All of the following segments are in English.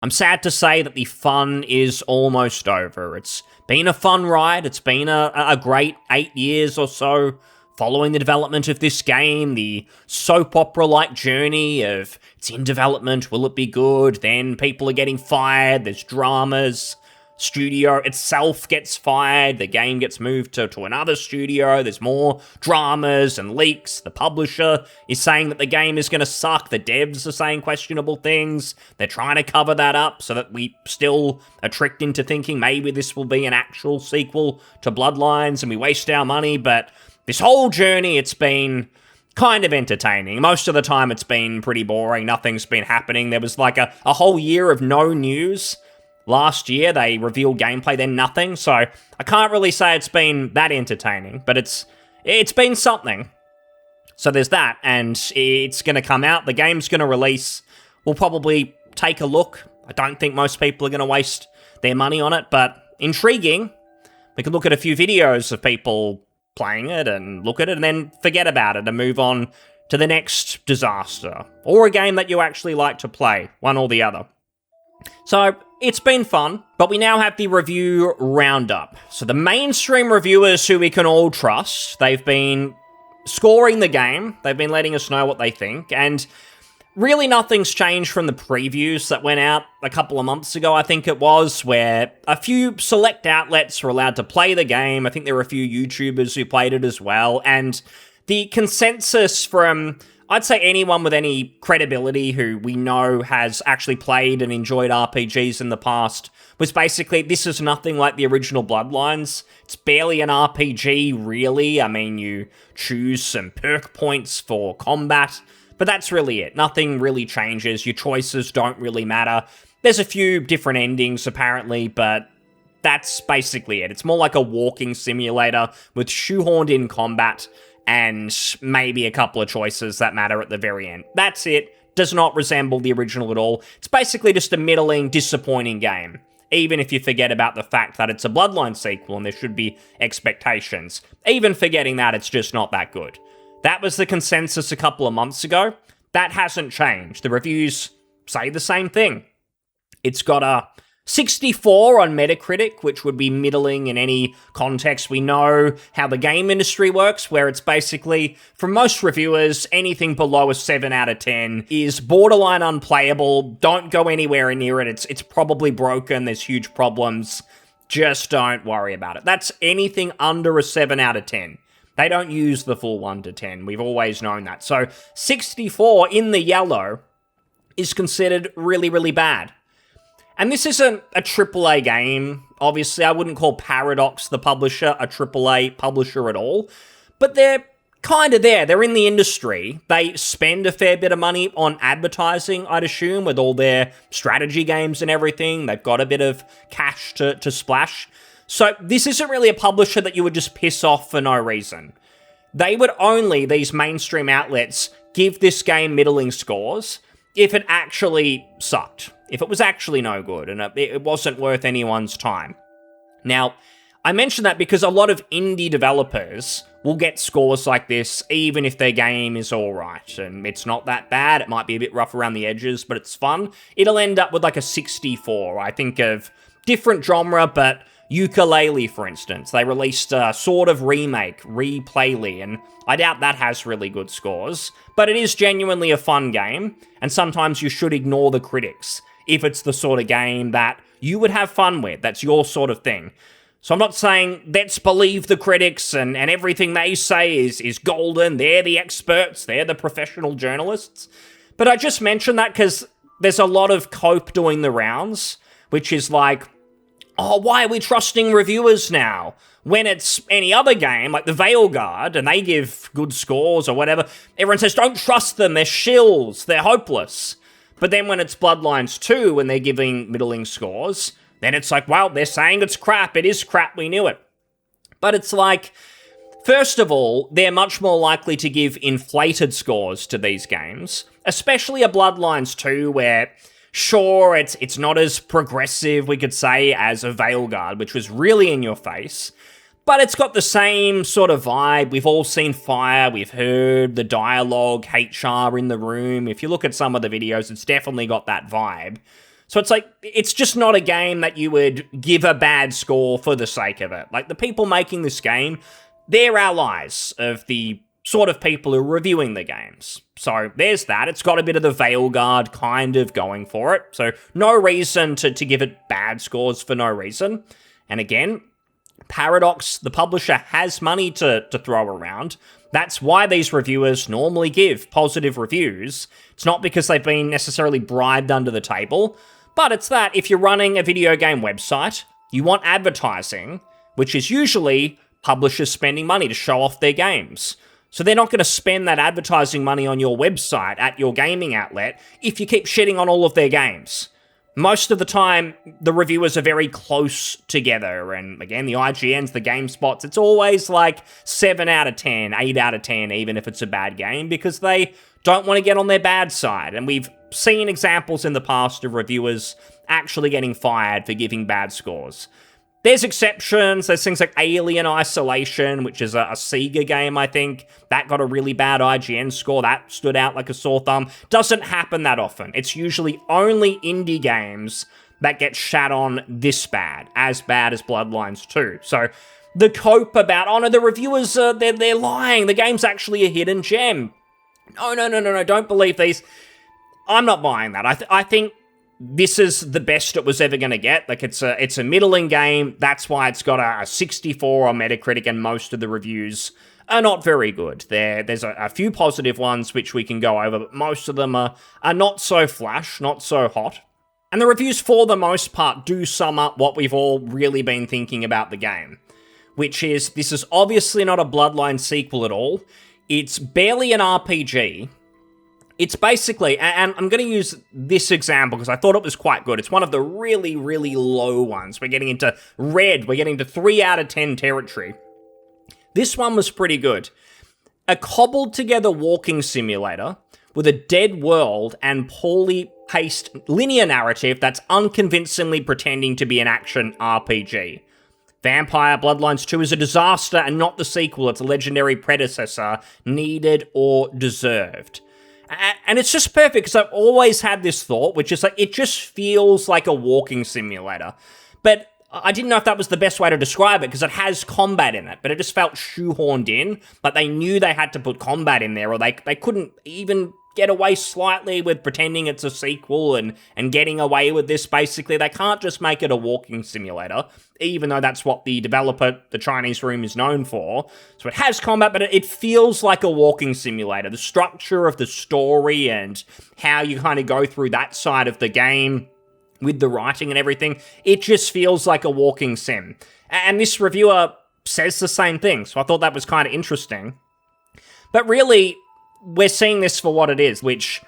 I'm sad to say that the fun is almost over. It's been a fun ride. It's been a great 8 years or so following the development of this game, the soap opera-like journey of it's in development, will it be good? Then people are getting fired, there's dramas, studio itself gets fired, the game gets moved to another studio, there's more dramas and leaks, the publisher is saying that the game is going to suck, the devs are saying questionable things, they're trying to cover that up so that we still are tricked into thinking maybe this will be an actual sequel to Bloodlines and we waste our money, but this whole journey, it's been kind of entertaining. Most of the time, it's been pretty boring. Nothing's been happening. There was like a whole year of no news. Last year, they revealed gameplay, then nothing. So I can't really say it's been that entertaining, but it's been something. So there's that, and it's going to come out. The game's going to release. We'll probably take a look. I don't think most people are going to waste their money on it, but intriguing. We could look at a few videos of people playing it and look at it and then forget about it and move on to the next disaster or a game that you actually like to play, one or the other. So it's been fun, but we now have the review roundup. So the mainstream reviewers who we can all trust, they've been scoring the game, they've been letting us know what they think, and really nothing's changed from the previews that went out a couple of months ago, I think it was, where a few select outlets were allowed to play the game. I think there were a few YouTubers who played it as well, and the consensus from, I'd say, anyone with any credibility who we know has actually played and enjoyed RPGs in the past was basically, this is nothing like the original Bloodlines. It's barely an RPG, really. I mean, you choose some perk points for combat, but that's really it. Nothing really changes. Your choices don't really matter. There's a few different endings, apparently, but that's basically it. It's more like a walking simulator with shoehorned in combat and maybe a couple of choices that matter at the very end. That's it. Does not resemble the original at all. It's basically just a middling, disappointing game, even if you forget about the fact that it's a Bloodline sequel and there should be expectations. Even forgetting that, it's just not that good. That was the consensus a couple of months ago. That hasn't changed. The reviews say the same thing. It's got a 64 on Metacritic, which would be middling in any context. We know how the game industry works, where it's basically, from most reviewers, anything below a 7 out of 10 is borderline unplayable. Don't go anywhere near it. It's probably broken. There's huge problems. Just don't worry about it. That's anything under a 7 out of 10. They don't use the full 1 to 10. We've always known that. So 64 in the yellow is considered really, really bad. And this isn't a AAA game. Obviously, I wouldn't call Paradox, the publisher, a AAA publisher at all. But they're kind of there. They're in the industry. They spend a fair bit of money on advertising, I'd assume, with all their strategy games and everything. They've got a bit of cash to splash. So this isn't really a publisher that you would just piss off for no reason. They would only, these mainstream outlets, give this game middling scores if it actually sucked. If it was actually no good and it wasn't worth anyone's time. Now, I mention that because a lot of indie developers will get scores like this even if their game is alright and it's not that bad. It might be a bit rough around the edges, but it's fun. It'll end up with like a 64. I think of different genre, but Ukulele, for instance. They released a sort of remake, Replayly, and I doubt that has really good scores, but it is genuinely a fun game, and sometimes you should ignore the critics if it's the sort of game that you would have fun with. That's your sort of thing. So I'm not saying let's believe the critics and everything they say is golden. They're the experts. They're the professional journalists. But I just mentioned that because there's a lot of cope doing the rounds, which is like, oh, why are we trusting reviewers now? When it's any other game, like the Veilguard, and they give good scores or whatever, everyone says, don't trust them, they're shills, they're hopeless. But then when it's Bloodlines 2 and they're giving middling scores, then it's like, well, they're saying it's crap, it is crap, we knew it. But it's like, first of all, they're much more likely to give inflated scores to these games, especially a Bloodlines 2 where, sure, it's not as progressive, we could say, as a Veilguard, which was really in your face, but it's got the same sort of vibe. We've all seen fire, we've heard the dialogue, HR in the room. If you look at some of the videos, it's definitely got that vibe. So it's like, it's just not a game that you would give a bad score for the sake of it. Like, the people making this game, they're allies of the sort of people who are reviewing the games. So there's that. It's got a bit of the Veilguard kind of going for it. So no reason to give it bad scores for no reason. And again, Paradox, the publisher, has money to throw around. That's why these reviewers normally give positive reviews. It's not because they've been necessarily bribed under the table, but it's that if you're running a video game website, you want advertising, which is usually publishers spending money to show off their games. So they're not going to spend that advertising money on your website at your gaming outlet if you keep shitting on all of their games. Most of the time, the reviewers are very close together, and again, the IGNs, the GameSpots, it's always like 7 out of 10, 8 out of 10, even if it's a bad game, because they don't want to get on their bad side. And we've seen examples in the past of reviewers actually getting fired for giving bad scores. There's exceptions. There's things like Alien Isolation, which is a Sega game, I think. That got a really bad IGN score. That stood out like a sore thumb. Doesn't happen that often. It's usually only indie games that get shat on this bad as Bloodlines 2. So the cope about, oh no, the reviewers, they're lying. The game's actually a hidden gem. No, don't believe these. I'm not buying that. I think this is the best it was ever going to get. Like, it's a middling game. That's why it's got a 64 on Metacritic, and most of the reviews are not very good. There's a few positive ones which we can go over, but most of them are not so flash, not so hot. And the reviews, for the most part, do sum up what we've all really been thinking about the game, which is, this is obviously not a Bloodlines sequel at all. It's barely an RPG. It's basically, and I'm going to use this example because I thought it was quite good. It's one of the really, really low ones. We're getting into red. We're getting to 3 out of 10 territory. This one was pretty good. A cobbled together walking simulator with a dead world and poorly paced linear narrative that's unconvincingly pretending to be an action RPG. Vampire Bloodlines 2 is a disaster and not the sequel its legendary predecessor needed or deserved. And it's just perfect because I've always had this thought, which is like, it just feels like a walking simulator. But I didn't know if that was the best way to describe it because it has combat in it, but it just felt shoehorned in. But they knew they had to put combat in there, or they couldn't even get away slightly with pretending it's a sequel and getting away with this, basically. They can't just make it a walking simulator, even though that's what the developer, the Chinese Room, is known for. So it has combat, but it feels like a walking simulator. The structure of the story and how you kind of go through that side of the game with the writing and everything, it just feels like a walking sim. And this reviewer says the same thing, so I thought that was kind of interesting. But really, we're seeing this for what it is, which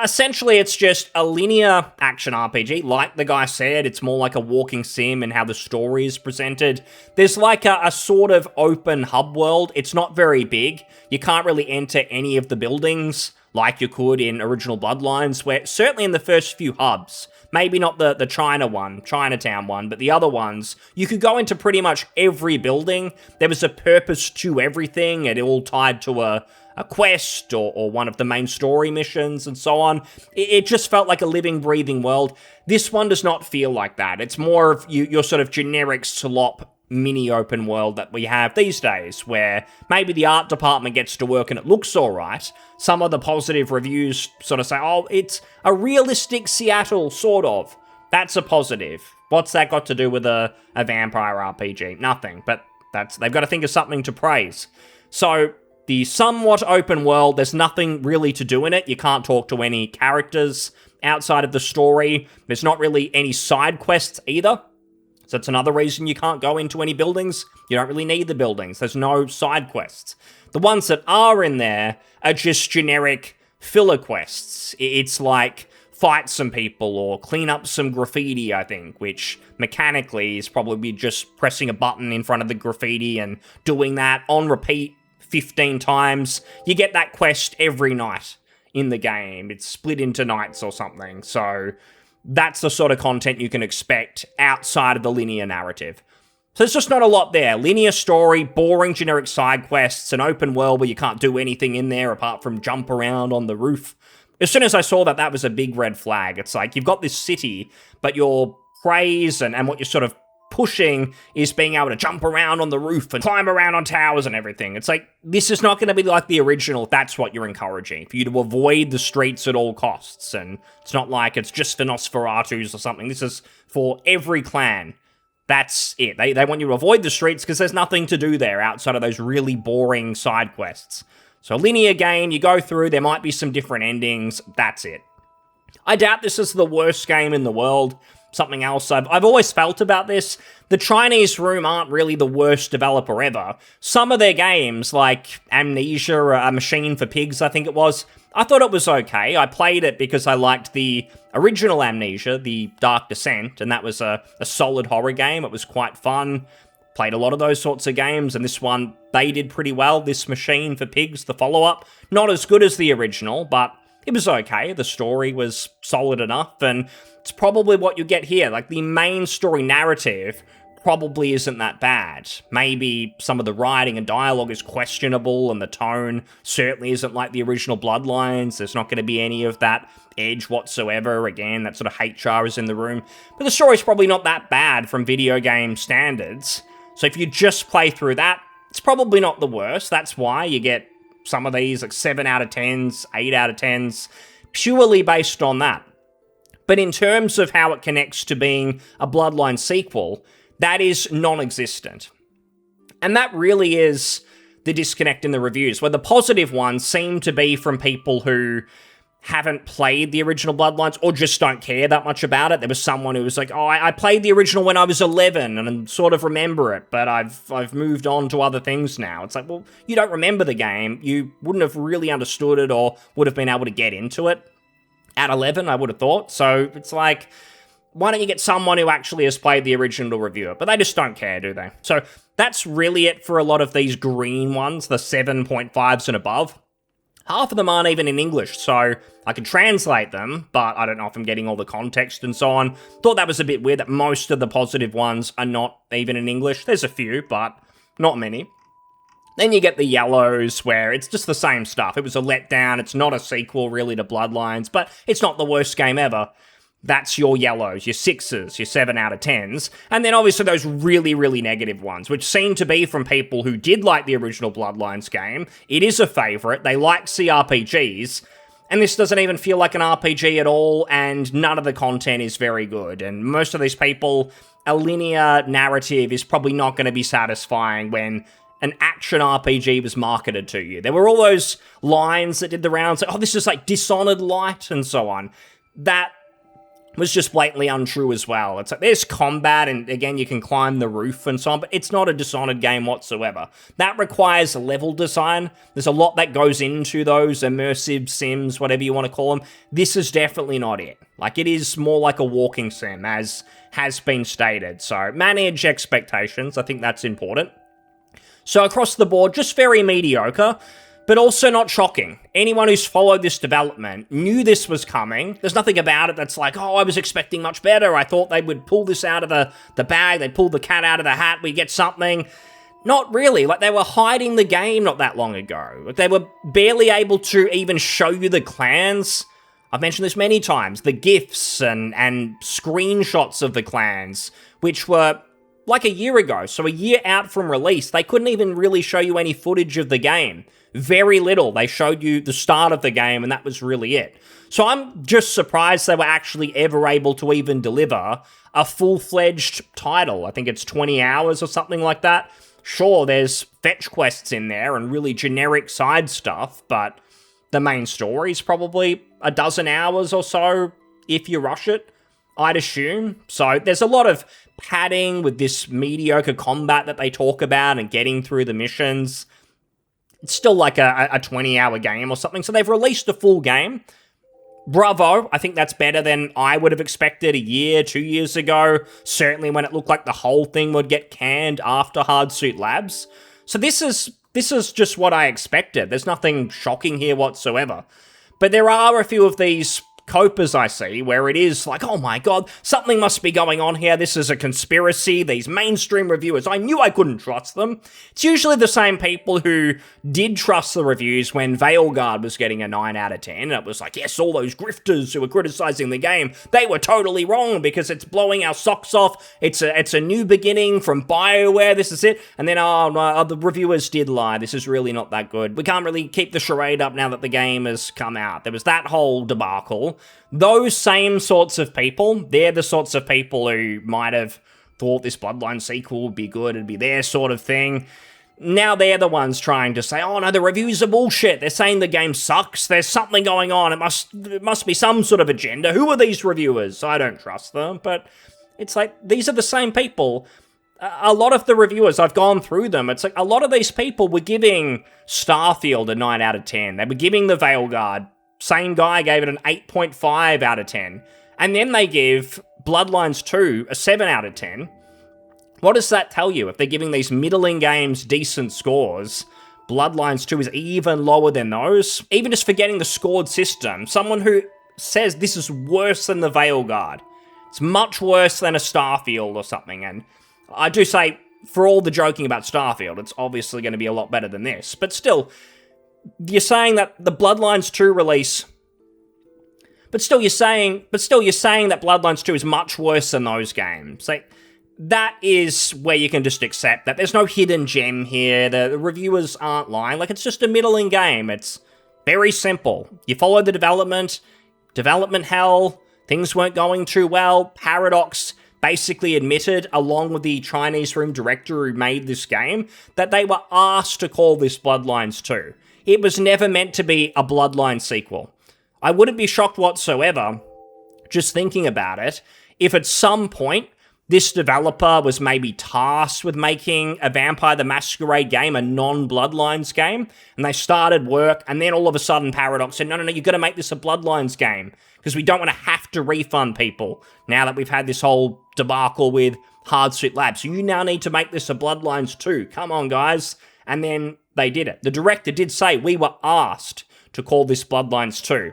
essentially it's just a linear action RPG. Like the guy said, it's more like a walking sim and how the story is presented. There's like a sort of open hub world. It's not very big. You can't really enter any of the buildings like you could in original Bloodlines, where certainly in the first few hubs, maybe not the Chinatown one, but the other ones, you could go into pretty much every building. There was a purpose to everything. It all tied to a quest or one of the main story missions and so on. It just felt like a living, breathing world. This one does not feel like that. It's more of your sort of generic slop mini open world that we have these days, where maybe the art department gets to work and it looks all right. Some of the positive reviews sort of say, oh, it's a realistic Seattle, sort of. That's a positive. What's that got to do with a vampire RPG? Nothing, but they've got to think of something to praise. So the somewhat open world, there's nothing really to do in it. You can't talk to any characters outside of the story. There's not really any side quests either. So that's another reason you can't go into any buildings. You don't really need the buildings. There's no side quests. The ones that are in there are just generic filler quests. It's like fight some people or clean up some graffiti, I think, which mechanically is probably just pressing a button in front of the graffiti and doing that on repeat 15 times. You get that quest every night in the game. It's split into nights or something. So that's the sort of content you can expect outside of the linear narrative. So there's just not a lot there. Linear story, boring generic side quests, an open world where you can't do anything in there apart from jump around on the roof. As soon as I saw that, that was a big red flag. It's like, you've got this city, but your praise and what you're sort of pushing is being able to jump around on the roof and climb around on towers and everything. It's like, this is not going to be like the original if that's what you're encouraging, for you to avoid the streets at all costs. And it's not like it's just for Nosferatus or something. This is for every clan. That's it. They want you to avoid the streets because there's nothing to do there outside of those really boring side quests. So linear game, you go through, there might be some different endings, that's it. I doubt this is the worst game in the world. Something else I've always felt about this, the Chinese Room aren't really the worst developer ever. Some of their games, like Amnesia, A Machine for Pigs, I think it was, I thought it was okay. I played it because I liked the original Amnesia, the Dark Descent, and that was a solid horror game. It was quite fun. Played a lot of those sorts of games, and this one, they did pretty well. This Machine for Pigs, the follow-up, not as good as the original, but it was okay. The story was solid enough, and it's probably what you get here. Like, the main story narrative probably isn't that bad. Maybe some of the writing and dialogue is questionable, and the tone certainly isn't like the original Bloodlines. There's not going to be any of that edge whatsoever. Again, that sort of HR is in the room. But the story's probably not that bad from video game standards. So if you just play through that, it's probably not the worst. That's why you get some of these, like 7 out of 10s, 8 out of 10s, purely based on that. But in terms of how it connects to being a Bloodline sequel, that is non-existent. And that really is the disconnect in the reviews, where the positive ones seem to be from people who haven't played the original Bloodlines or just don't care that much about it. There was someone who was like, oh, I played the original when I was 11 and I sort of remember it, but I've moved on to other things now. It's like, well, you don't remember the game. You wouldn't have really understood it or would have been able to get into it at 11, I would have thought. So it's like, why don't you get someone who actually has played the original to review it? But they just don't care, do they? So that's really it for a lot of these green ones, the 7.5s and above. Half of them aren't even in English, so I can translate them, but I don't know if I'm getting all the context and so on. Thought that was a bit weird that most of the positive ones are not even in English. There's a few, but not many. Then you get the yellows, where it's just the same stuff. It was a letdown, it's not a sequel really to Bloodlines, but it's not the worst game ever. That's your yellows, your 6s, your 7 out of 10s, and then obviously those really, really negative ones, which seem to be from people who did like the original Bloodlines game. It is a favourite, they like CRPGs, and this doesn't even feel like an RPG at all, and none of the content is very good, and most of these people, a linear narrative is probably not going to be satisfying when an action RPG was marketed to you. There were all those lines that did the rounds, like, oh, this is like Dishonored Light, and so on. That was just blatantly untrue as well. It's like, there's combat, and again, you can climb the roof and so on, but it's not a Dishonored game whatsoever. That requires level design. There's a lot that goes into those immersive sims, whatever you want to call them. This is definitely not it. Like, it is more like a walking sim, as has been stated. So, manage expectations. I think that's important. So, across the board, just very mediocre, but also not shocking. Anyone who's followed this development knew this was coming. There's nothing about it that's like, oh, I was expecting much better. I thought they would pull this out of the bag. They'd pull the cat out of the hat. We get something. Not really. Like, they were hiding the game not that long ago. Like, they were barely able to even show you the clans. I've mentioned this many times. The GIFs and screenshots of the clans, which were like a year ago. So a year out from release, they couldn't even really show you any footage of the game. Very little. They showed you the start of the game, and that was really it. So I'm just surprised they were actually ever able to even deliver a full-fledged title. I think it's 20 hours or something like that. Sure, there's fetch quests in there and really generic side stuff, but the main story's probably a dozen hours or so if you rush it, I'd assume. So there's a lot of padding with this mediocre combat that they talk about and getting through the missions. It's still like a 20-hour game or something. So they've released a full game. Bravo. I think that's better than I would have expected a year, 2 years ago. Certainly when it looked like the whole thing would get canned after Hardsuit Labs. So this is just what I expected. There's nothing shocking here whatsoever. But there are a few of these copers I see where it is like, oh my god, something must be going on here, this is a conspiracy, these mainstream reviewers, I knew I couldn't trust them. It's usually the same people who did trust the reviews when Veilguard was getting a 9 out of 10, and it was like, yes, all those grifters who were criticizing the game, they were totally wrong because it's blowing our socks off, it's a new beginning from BioWare, this is it, and then, oh no, the reviewers did lie, this is really not that good, we can't really keep the charade up now that the game has come out. There was that whole debacle. Those same sorts of people, they're the sorts of people who might have thought this Bloodlines sequel would be good, it'd be their sort of thing. Now they're the ones trying to say, oh no, the reviews are bullshit, they're saying the game sucks, there's something going on, it must be some sort of agenda. Who are these reviewers? I don't trust them, but it's like, these are the same people. A lot of the reviewers, I've gone through them, it's like a lot of these people were giving Starfield a 9 out of 10. They were giving the Veilguard, same guy gave it an 8.5 out of 10. And then they give Bloodlines 2 a 7 out of 10. What does that tell you? If they're giving these middling games decent scores, Bloodlines 2 is even lower than those. Even just forgetting the scored system, someone who says this is worse than the Veilguard. It's much worse than a Starfield or something, and I do say, for all the joking about Starfield, it's obviously going to be a lot better than this. But still, you're saying that the Bloodlines 2 release... But still, you're saying that Bloodlines 2 is much worse than those games. Like, that is where you can just accept that. There's no hidden gem here. The reviewers aren't lying. Like, it's just a middling game. It's very simple. You follow the development hell, things weren't going too well, Paradox basically admitted, along with the Chinese Room director who made this game, that they were asked to call this Bloodlines 2. It was never meant to be a Bloodlines sequel. I wouldn't be shocked whatsoever, just thinking about it, if at some point this developer was maybe tasked with making a Vampire the Masquerade game, a non-Bloodlines game, and they started work, and then all of a sudden Paradox said, no, you've got to make this a Bloodlines game, because we don't want to have to refund people now that we've had this whole debacle with Hardsuit Labs. You now need to make this a Bloodlines 2. Come on, guys. And then they did it. The director did say, we were asked to call this Bloodlines 2.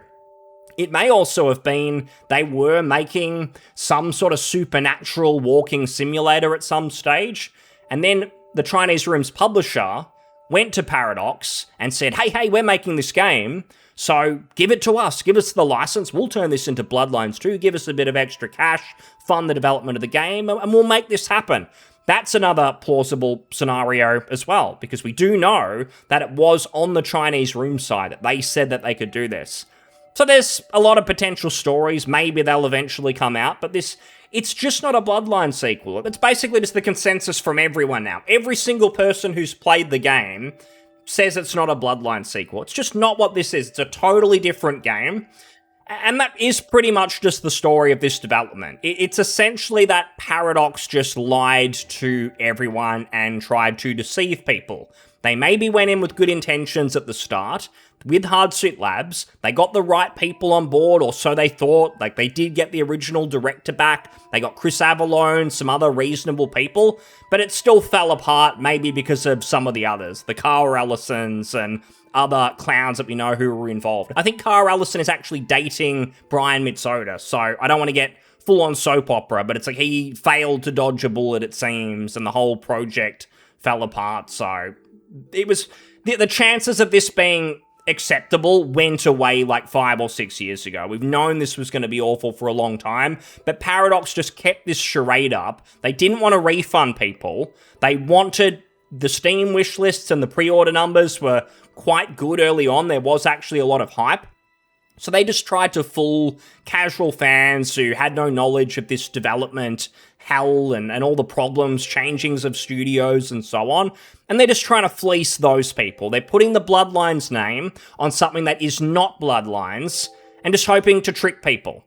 It may also have been they were making some sort of supernatural walking simulator at some stage, and then the Chinese Room's publisher went to Paradox and said, hey, we're making this game, so give it to us, give us the license, we'll turn this into Bloodlines 2, give us a bit of extra cash, fund the development of the game, and we'll make this happen. That's another plausible scenario as well, because we do know that it was on the Chinese Room side that they said that they could do this. So there's a lot of potential stories, maybe they'll eventually come out, but it's just not a Bloodlines sequel. It's basically just the consensus from everyone now. Every single person who's played the game says it's not a Bloodlines sequel. It's just not what this is. It's a totally different game. And that is pretty much just the story of this development. It's essentially that Paradox just lied to everyone and tried to deceive people. They maybe went in with good intentions at the start. With Hardsuit Labs, they got the right people on board, or so they thought. Like, they did get the original director back. They got Chris Avellone, some other reasonable people, but it still fell apart, maybe because of some of the others. The Carl Ellisons and other clowns that we know who were involved. I think Carl Ellison is actually dating Brian Mitsoda, so I don't want to get full-on soap opera, but it's like he failed to dodge a bullet, it seems, and the whole project fell apart, so it was... The chances of this being acceptable went away like 5 or 6 years ago. We've known this was going to be awful for a long time, but Paradox just kept this charade up. They didn't want to refund people. They wanted... The Steam wish lists and the pre-order numbers were quite good early on. There was actually a lot of hype. So they just tried to fool casual fans who had no knowledge of this development hell and all the problems, changings of studios and so on. And they're just trying to fleece those people. They're putting the Bloodlines name on something that is not Bloodlines and just hoping to trick people.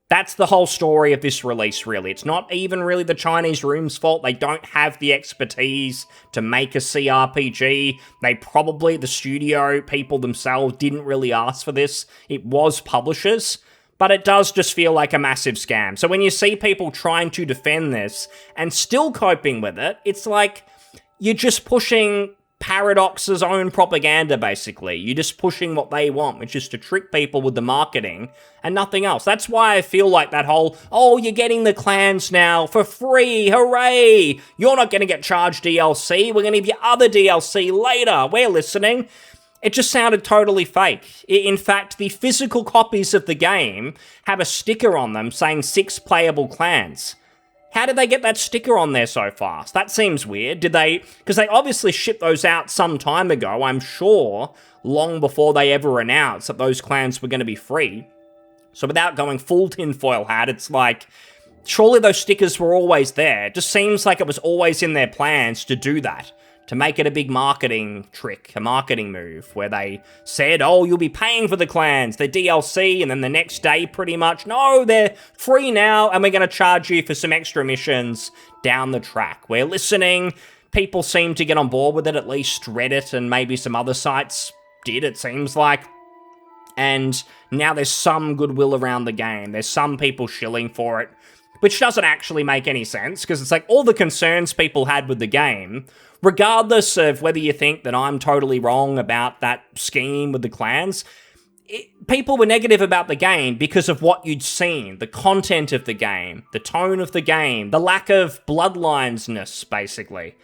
That's the whole story of this release, really. It's not even really the Chinese Room's fault. They don't have the expertise to make a CRPG. The studio people themselves didn't really ask for this. It was publishers, but it does just feel like a massive scam. So when you see people trying to defend this and still coping with it, it's like you're just pushing Paradox's own propaganda, basically. You're just pushing what they want, which is to trick people with the marketing and nothing else. That's why I feel like that whole, oh, you're getting the clans now for free, hooray! You're not going to get charged DLC, we're going to give you other DLC later, we're listening. It just sounded totally fake. In fact, the physical copies of the game have a sticker on them saying 6 playable clans. How did they get that sticker on there so fast? That seems weird. Because they obviously shipped those out some time ago, I'm sure, long before they ever announced that those clans were going to be free. So without going full tinfoil hat, it's like, surely those stickers were always there. It just seems like it was always in their plans to do that. To make it a big marketing trick, a marketing move, where they said, oh, you'll be paying for the clans, they're DLC, and then the next day, pretty much, no, they're free now, and we're going to charge you for some extra missions down the track. We're listening, people seem to get on board with it, at least Reddit and maybe some other sites did, it seems like. And now there's some goodwill around the game, there's some people shilling for it, which doesn't actually make any sense, because it's like all the concerns people had with the game, regardless of whether you think that I'm totally wrong about that scheme with the clans, people were negative about the game because of what you'd seen, the content of the game, the tone of the game, the lack of bloodlines-ness, basically.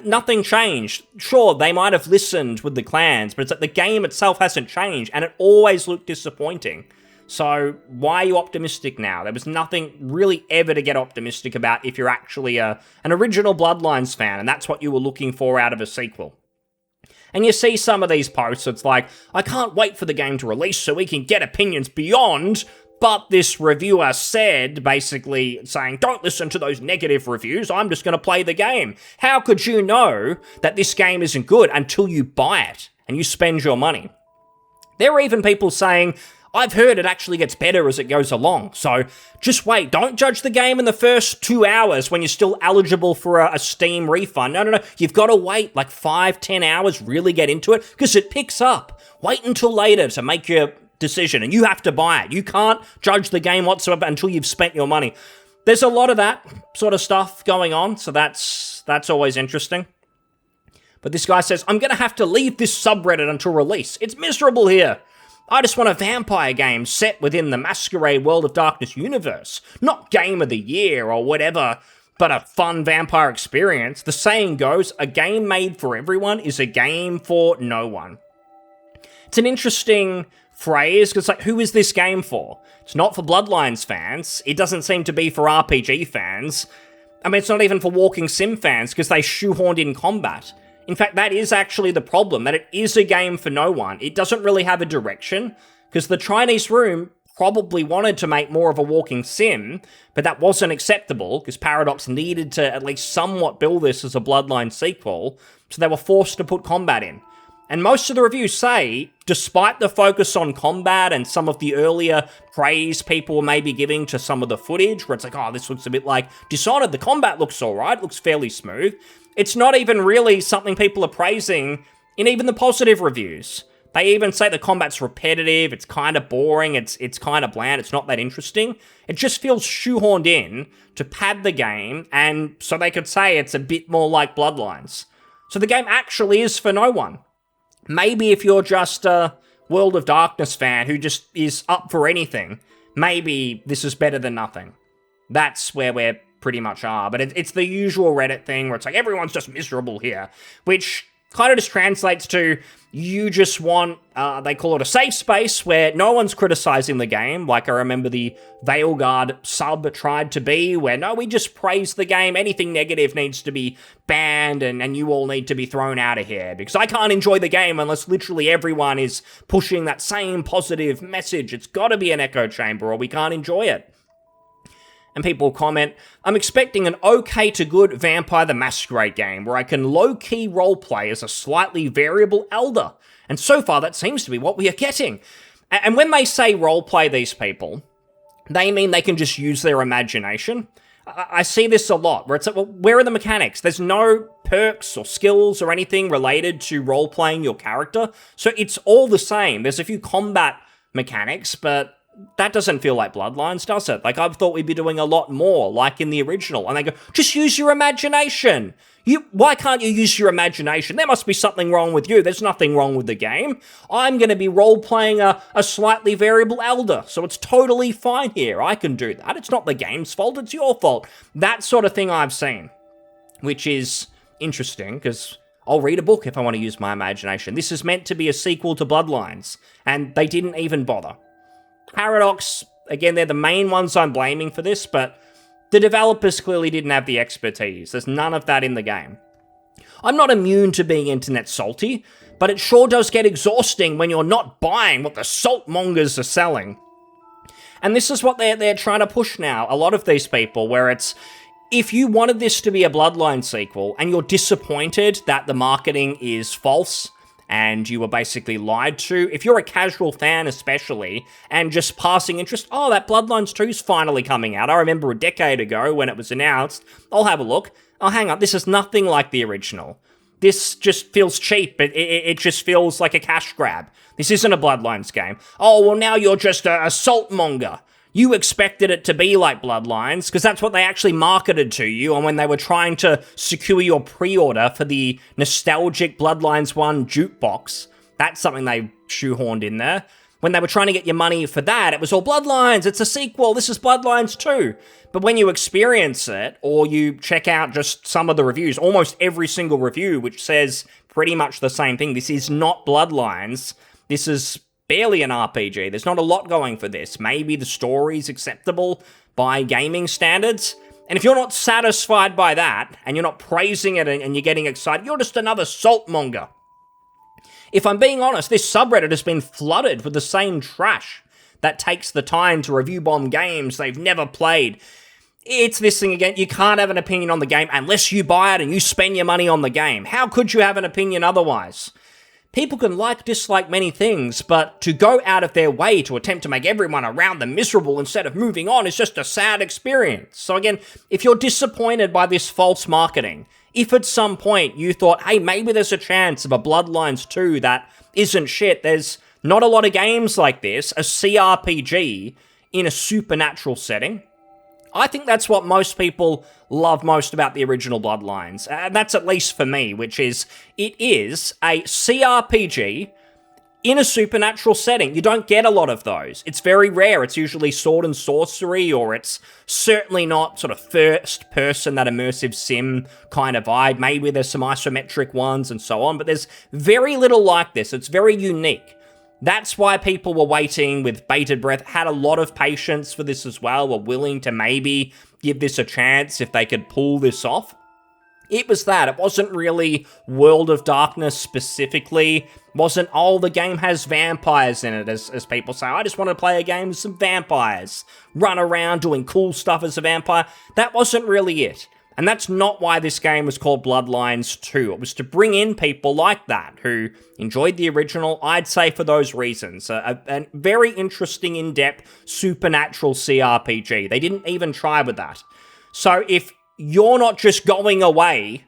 Nothing changed. Sure, they might have listened with the clans, but it's like the game itself hasn't changed, and it always looked disappointing. So why are you optimistic now? There was nothing really ever to get optimistic about if you're actually an original Bloodlines fan, and that's what you were looking for out of a sequel. And you see some of these posts, it's like, I can't wait for the game to release so we can get opinions beyond, but this reviewer said, basically saying, don't listen to those negative reviews, I'm just going to play the game. How could you know that this game isn't good until you buy it and you spend your money? There are even people saying, I've heard it actually gets better as it goes along, so just wait. Don't judge the game in the first 2 hours when you're still eligible for a Steam refund. No. You've got to wait like 5-10 hours, really get into it, because it picks up. Wait until later to make your decision, and you have to buy it. You can't judge the game whatsoever until you've spent your money. There's a lot of that sort of stuff going on, so that's always interesting. But this guy says, I'm going to have to leave this subreddit until release. It's miserable here. I just want a vampire game set within the Masquerade World of Darkness universe. Not Game of the Year or whatever, but a fun vampire experience. The saying goes, a game made for everyone is a game for no one. It's an interesting phrase, because like, who is this game for? It's not for Bloodlines fans. It doesn't seem to be for RPG fans. I mean, it's not even for walking sim fans, because they shoehorned in combat. In fact, that is actually the problem, that it is a game for no one. It doesn't really have a direction, because the Chinese Room probably wanted to make more of a walking sim, but that wasn't acceptable, because Paradox needed to at least somewhat build this as a Bloodline sequel, so they were forced to put combat in. And most of the reviews say, despite the focus on combat and some of the earlier praise people were maybe giving to some of the footage, where it's like, oh, this looks a bit like Dishonored, the combat looks alright, looks fairly smooth, it's not even really something people are praising in even the positive reviews. They even say the combat's repetitive, it's kind of boring, it's kind of bland, it's not that interesting. It just feels shoehorned in to pad the game, and so they could say it's a bit more like Bloodlines. So the game actually is for no one. Maybe if you're just a World of Darkness fan who just is up for anything, maybe this is better than nothing. That's where we're pretty much are, but it's the usual Reddit thing where it's like, everyone's just miserable here, which kind of just translates to, you just want, they call it a safe space where no one's criticizing the game, like I remember the Veilguard sub tried to be, where no, we just praise the game, anything negative needs to be banned, and you all need to be thrown out of here, because I can't enjoy the game unless literally everyone is pushing that same positive message. It's gotta be an echo chamber or we can't enjoy it. And people comment, I'm expecting an okay to good Vampire the Masquerade game where I can low-key roleplay as a slightly variable elder. And so far, that seems to be what we are getting. And when they say roleplay, these people, they mean they can just use their imagination. I see this a lot, where it's like, well, where are the mechanics? There's no perks or skills or anything related to roleplaying your character. So it's all the same. There's a few combat mechanics, but that doesn't feel like Bloodlines, does it? Like, I thought we'd be doing a lot more, like in the original. And they go, just use your imagination. Why can't you use your imagination? There must be something wrong with you. There's nothing wrong with the game. I'm going to be role-playing a slightly variable elder, so it's totally fine here. I can do that. It's not the game's fault, it's your fault. That sort of thing I've seen, which is interesting, because I'll read a book if I want to use my imagination. This is meant to be a sequel to Bloodlines, and they didn't even bother. Paradox, again, they're the main ones I'm blaming for this, but the developers clearly didn't have the expertise. There's none of that in the game. I'm not immune to being internet salty, but it sure does get exhausting when you're not buying what the salt mongers are selling. And this is what they're trying to push now, a lot of these people, where it's, if you wanted this to be a Bloodline sequel and you're disappointed that the marketing is false and you were basically lied to, if you're a casual fan especially, and just passing interest, oh, that Bloodlines 2 is finally coming out. I remember a decade ago when it was announced. I'll have a look. Oh, hang on, this is nothing like the original. This just feels cheap. It just feels like a cash grab. This isn't a Bloodlines game. Oh, well, now you're just a salt monger. You expected it to be like Bloodlines, because that's what they actually marketed to you, and when they were trying to secure your pre-order for the nostalgic Bloodlines 1 jukebox, that's something they shoehorned in there. When they were trying to get your money for that, it was all Bloodlines, it's a sequel, this is Bloodlines 2. But when you experience it, or you check out just some of the reviews, almost every single review, which says pretty much the same thing, this is not Bloodlines, this is barely an RPG. There's not a lot going for this. Maybe the story's acceptable by gaming standards. And if you're not satisfied by that, and you're not praising it and you're getting excited, you're just another saltmonger. If I'm being honest, this subreddit has been flooded with the same trash that takes the time to review bomb games they've never played. It's this thing again, you can't have an opinion on the game unless you buy it and you spend your money on the game. How could you have an opinion otherwise? People can dislike many things, but to go out of their way to attempt to make everyone around them miserable instead of moving on is just a sad experience. So again, if you're disappointed by this false marketing, if at some point you thought, hey, maybe there's a chance of a Bloodlines 2 that isn't shit, there's not a lot of games like this, a CRPG in a supernatural setting. I think that's what most people love most about the original Bloodlines. And that's at least for me, which is, it is a CRPG in a supernatural setting. You don't get a lot of those. It's very rare. It's usually sword and sorcery, or it's certainly not sort of first person, that immersive sim kind of vibe. Maybe there's some isometric ones and so on, but there's very little like this. It's very unique. That's why people were waiting with bated breath, had a lot of patience for this as well, were willing to maybe give this a chance if they could pull this off. It was that. It wasn't really World of Darkness specifically. It wasn't, oh, the game has vampires in it, as people say. I just want to play a game with some vampires. Run around doing cool stuff as a vampire. That wasn't really it. And that's not why this game was called Bloodlines 2. It was to bring in people like that, who enjoyed the original, I'd say for those reasons. A very interesting, in-depth, supernatural CRPG. They didn't even try with that. So if you're not just going away,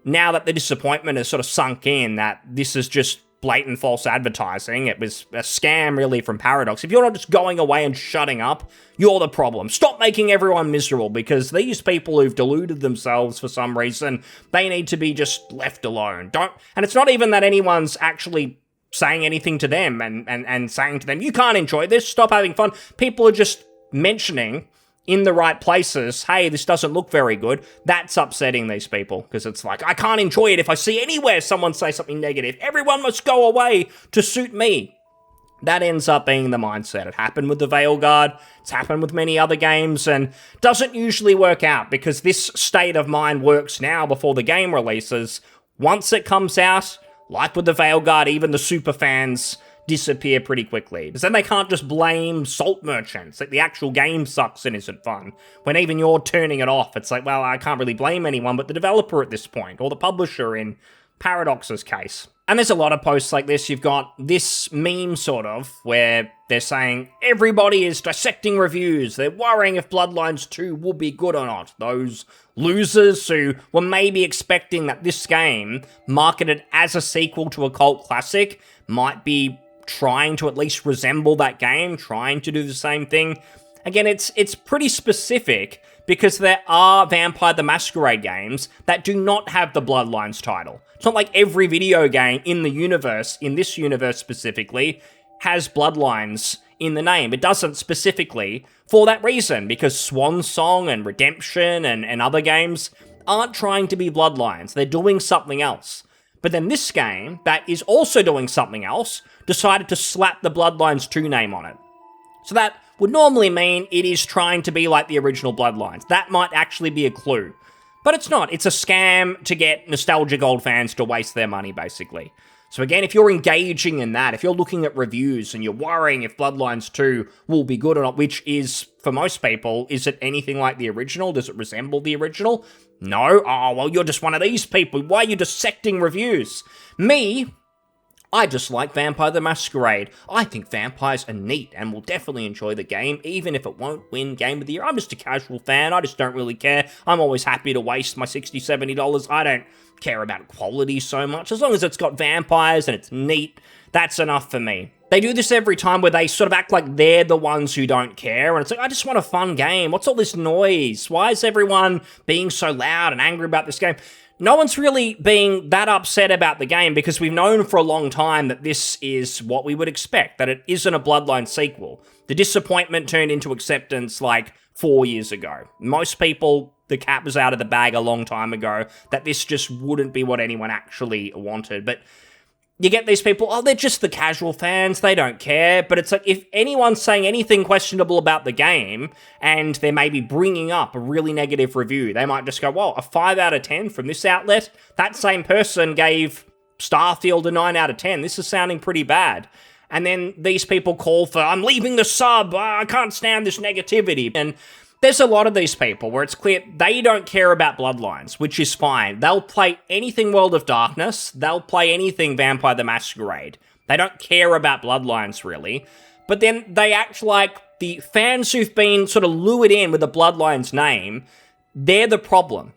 now that the disappointment has sort of sunk in, that this is just blatant false advertising, it was a scam really from Paradox, if you're not just going away and shutting up, you're the problem. Stop making everyone miserable, because these people who've deluded themselves for some reason, they need to be just left alone. And it's not even that anyone's actually saying anything to them and saying to them, you can't enjoy this, stop having fun. People are just mentioning in the right places, hey, this doesn't look very good. That's upsetting these people, because it's like, I can't enjoy it if I see anywhere someone say something negative. Everyone must go away to suit me. That ends up being the mindset. It happened with the Veilguard, it's happened with many other games, and doesn't usually work out, because this state of mind works now before the game releases. Once it comes out, like with the Veilguard, even the super fans disappear pretty quickly. Because then they can't just blame salt merchants, like the actual game sucks and isn't fun. When even you're turning it off, it's like, well, I can't really blame anyone but the developer at this point, or the publisher in Paradox's case. And there's a lot of posts like this. You've got this meme, sort of, where they're saying, everybody is dissecting reviews, they're worrying if Bloodlines 2 will be good or not. Those losers who were maybe expecting that this game, marketed as a sequel to a cult classic, might be trying to at least resemble that game, trying to do the same thing. Again, it's pretty specific because there are Vampire the Masquerade games that do not have the Bloodlines title. It's not like every video game in the universe, in this universe specifically, has Bloodlines in the name. It doesn't specifically for that reason, because Swan Song and Redemption and other games aren't trying to be Bloodlines. They're doing something else. But then this game, that is also doing something else, decided to slap the Bloodlines 2 name on it. So that would normally mean it is trying to be like the original Bloodlines. That might actually be a clue. But it's not. It's a scam to get nostalgic old fans to waste their money, basically. So again, if you're engaging in that, if you're looking at reviews and you're worrying if Bloodlines 2 will be good or not, which is, for most people, is it anything like the original? Does it resemble the original? No? Oh, well, you're just one of these people. Why are you dissecting reviews? Me, I just like Vampire the Masquerade. I think vampires are neat and will definitely enjoy the game, even if it won't win Game of the Year. I'm just a casual fan. I just don't really care. I'm always happy to waste my $60, $70. I don't care about quality so much. As long as it's got vampires and it's neat, that's enough for me. They do this every time where they sort of act like they're the ones who don't care, and it's like, I just want a fun game. What's all this noise? Why is everyone being so loud and angry about this game? No one's really being that upset about the game because we've known for a long time that this is what we would expect, that it isn't a Bloodline sequel. The disappointment turned into acceptance like 4 years ago. Most people, the cat was out of the bag a long time ago, that this just wouldn't be what anyone actually wanted. But you get these people, oh, they're just the casual fans, they don't care. But it's like, if anyone's saying anything questionable about the game, and they're maybe bringing up a really negative review, they might just go, well, a 5 out of 10 from this outlet? That same person gave Starfield a 9 out of 10. This is sounding pretty bad. And then these people call for, I'm leaving the sub, I can't stand this negativity. And there's a lot of these people where it's clear they don't care about Bloodlines, which is fine. They'll play anything World of Darkness. They'll play anything Vampire the Masquerade. They don't care about Bloodlines, really. But then they act like the fans who've been sort of lured in with the Bloodlines name, they're the problem.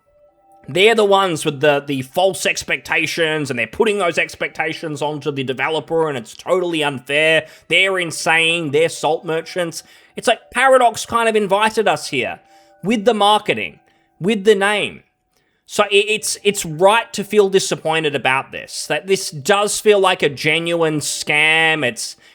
They're the ones with the false expectations, and they're putting those expectations onto the developer, and it's totally unfair. They're insane. They're salt merchants. It's like Paradox kind of invited us here with the marketing, with the name. So it's right to feel disappointed about this, that this does feel like a genuine scam.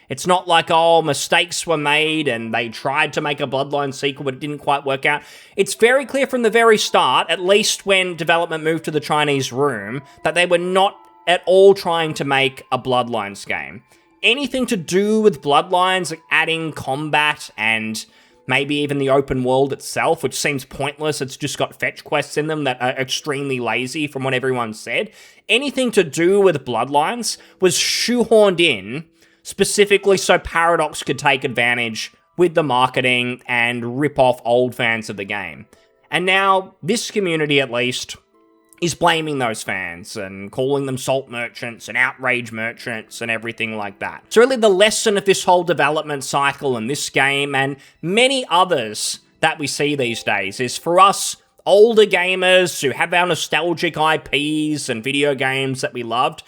It's not like, oh, mistakes were made and they tried to make a Bloodline sequel, but it didn't quite work out. It's very clear from the very start, at least when development moved to the Chinese room, that they were not at all trying to make a Bloodlines game. Anything to do with Bloodlines, like adding combat and maybe even the open world itself, which seems pointless. It's just got fetch quests in them that are extremely lazy from what everyone said. Anything to do with Bloodlines was shoehorned in specifically so Paradox could take advantage with the marketing and rip off old fans of the game. And now this community, at least, is blaming those fans and calling them salt merchants and outrage merchants and everything like that. So really the lesson of this whole development cycle and this game and many others that we see these days is for us older gamers who have our nostalgic IPs and video games that we loved,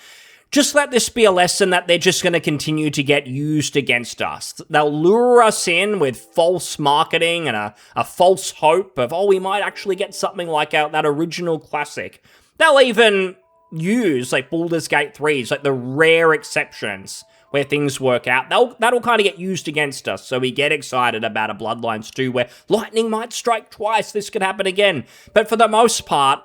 just let this be a lesson that they're just going to continue to get used against us. They'll lure us in with false marketing and a false hope of, oh, we might actually get something like that original classic. They'll even use, like, Baldur's Gate 3, like the rare exceptions where things work out. That'll kind of get used against us, so we get excited about a Bloodlines 2 where lightning might strike twice, this could happen again. But for the most part,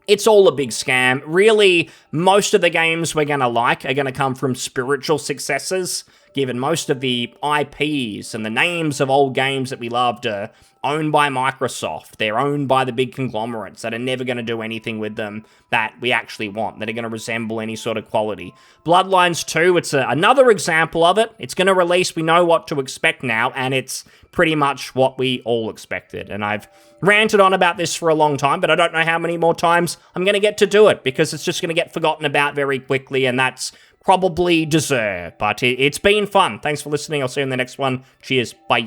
it's all a big scam. Really, most of the games we're going to like are going to come from spiritual successes, given most of the IPs and the names of old games that we loved are owned by Microsoft. They're owned by the big conglomerates that are never going to do anything with them that we actually want, that are going to resemble any sort of quality. Bloodlines 2, it's another example of it. It's going to release, we know what to expect now, and it's pretty much what we all expected. And I've ranted on about this for a long time, but I don't know how many more times I'm going to get to do it, because it's just going to get forgotten about very quickly, and that's probably deserved. But it's been fun. Thanks for listening. I'll see you in the next one. Cheers. Bye.